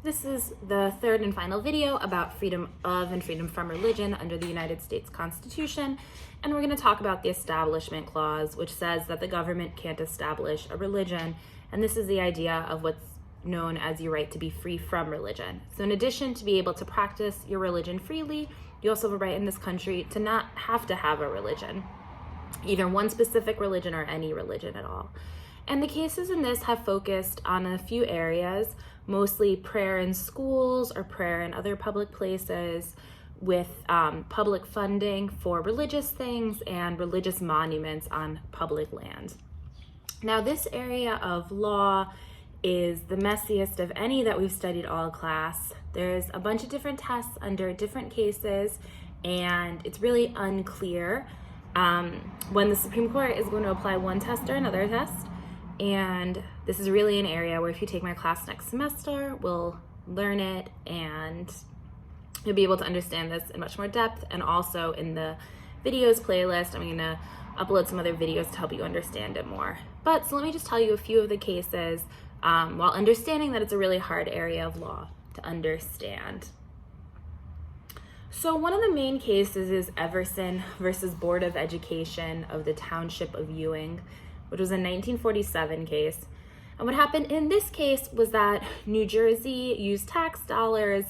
This is the third and final video about freedom of and freedom from religion under the United States Constitution. And we're going to talk about the Establishment Clause, which says that the government can't establish a religion. And this is the idea of what's known as your right to be free from religion. So in addition to be able to practice your religion freely, you also have a right in this country to not have to have a religion, either one specific religion or any religion at all. And the cases in this have focused on a few areas, mostly prayer in schools or prayer in other public places, with public funding for religious things and religious monuments on public land. Now, this area of law is the messiest of any that we've studied all class. There's a bunch of different tests under different cases, and it's really unclear when the Supreme Court is going to apply one test or another test. And this is really an area where if you take my class next semester, we'll learn it and you'll be able to understand this in much more depth. And also in the videos playlist, I'm going to upload some other videos to help you understand it more. But so let me just tell you a few of the cases while understanding that it's a really hard area of law to understand. So one of the main cases is Everson versus Board of Education of the Township of Ewing, which was a 1947 case. And what happened in this case was that New Jersey used tax dollars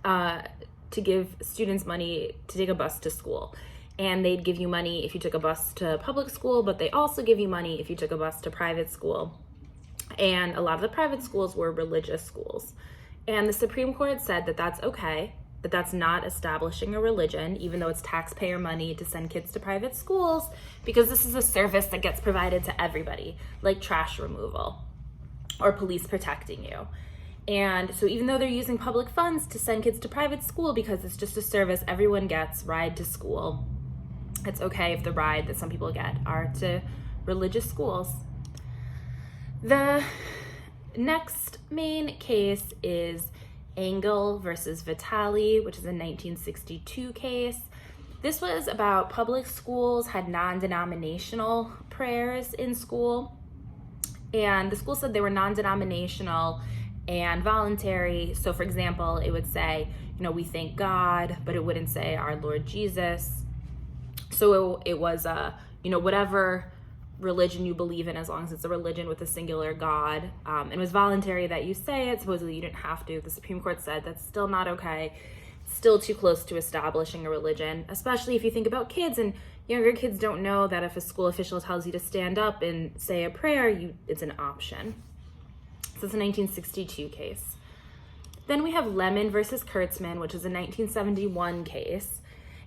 to give students money to take a bus to school. And they'd give you money if you took a bus to public school, but they also give you money if you took a bus to private school. And a lot of the private schools were religious schools. And the Supreme Court said that that's okay, that that's not establishing a religion, even though it's taxpayer money to send kids to private schools, because this is a service that gets provided to everybody, like trash removal or police protecting you. And so even though they're using public funds to send kids to private school because it's just a service everyone gets, ride to school, it's okay if the ride that some people get are to religious schools. The next main case is Engel versus Vitale, which is a 1962 case. This was about public schools had non-denominational prayers in school, and the school said they were non-denominational and voluntary. So for example, it would say, we thank God, but it wouldn't say our Lord Jesus. So it was whatever religion you believe in, as long as it's a religion with a singular God. It was voluntary that you say it. Supposedly you didn't have to. The Supreme Court said that's still not okay. Still too close to establishing a religion, especially if you think about kids, and younger kids don't know that if a school official tells you to stand up and say a prayer, it's an option. So it's a 1962 case. Then we have Lemon versus Kurtzman, which is a 1971 case.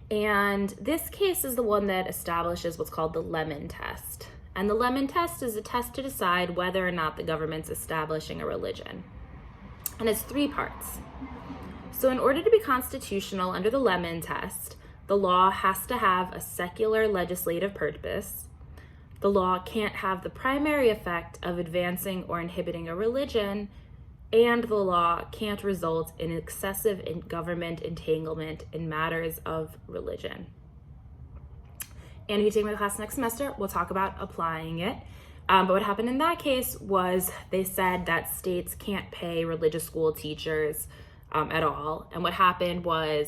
And this case is the one that establishes what's called the Lemon test. And the Lemon test is a test to decide whether or not the government's establishing a religion. And it's 3 parts. So in order to be constitutional under the Lemon test, the law has to have a secular legislative purpose. The law can't have the primary effect of advancing or inhibiting a religion, and the law can't result in excessive government entanglement in matters of religion. And if you take my class next semester, we'll talk about applying it. But what happened in that case was they said that states can't pay religious school teachers at all. And what happened was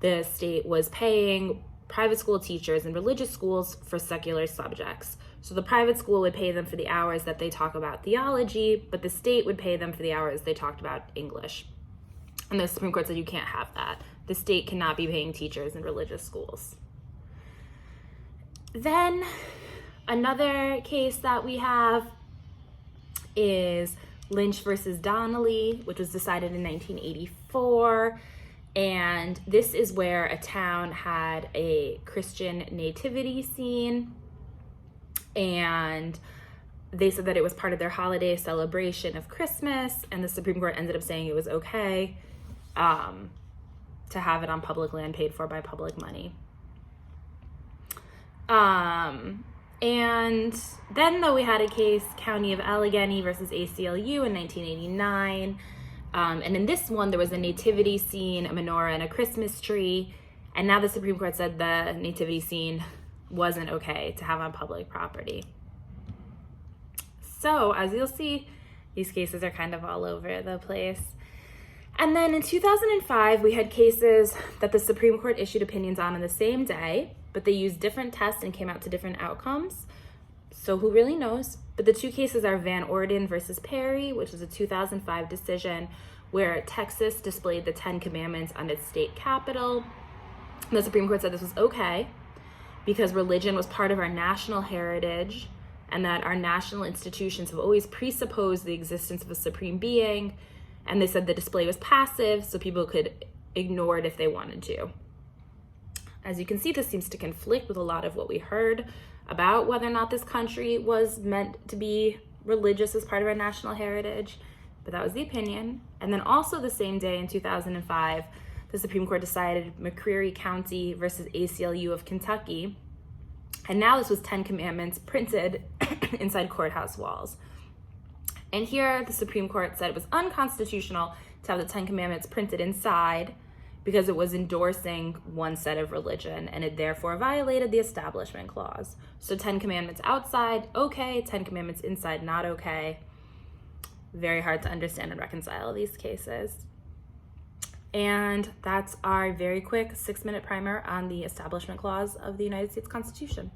the state was paying private school teachers in religious schools for secular subjects. So the private school would pay them for the hours that they talk about theology, but the state would pay them for the hours they talked about English. And the Supreme Court said you can't have that. The state cannot be paying teachers in religious schools. Then another case that we have is Lynch versus Donnelly, which was decided in 1984. And this is where a town had a Christian nativity scene, and they said that it was part of their holiday celebration of Christmas, and the Supreme Court ended up saying it was okay to have it on public land paid for by public money. And then though we had a case, County of Allegheny versus ACLU in 1989. And in this one, there was a nativity scene, a menorah, and a Christmas tree. And now the Supreme Court said the nativity scene wasn't okay to have on public property. So as you'll see, these cases are kind of all over the place. And then in 2005, we had cases that the Supreme Court issued opinions on the same day, but they used different tests and came out to different outcomes. So who really knows? But the two cases are Van Orden versus Perry, which is a 2005 decision where Texas displayed the 10 Commandments on its state capitol. The Supreme Court said this was okay because religion was part of our national heritage and that our national institutions have always presupposed the existence of a supreme being. And they said the display was passive, so people could ignore it if they wanted to. As you can see, this seems to conflict with a lot of what we heard about whether or not this country was meant to be religious as part of our national heritage, but that was the opinion. And then also the same day in 2005, the Supreme Court decided McCreary County versus ACLU of Kentucky. And now this was 10 Commandments printed inside courthouse walls. And here the Supreme Court said it was unconstitutional to have the 10 Commandments printed inside because it was endorsing one set of religion and it therefore violated the Establishment Clause. So 10 Commandments outside, okay. 10 Commandments inside, not okay. Very hard to understand and reconcile these cases. And that's our very quick 6-minute primer on the Establishment Clause of the United States Constitution.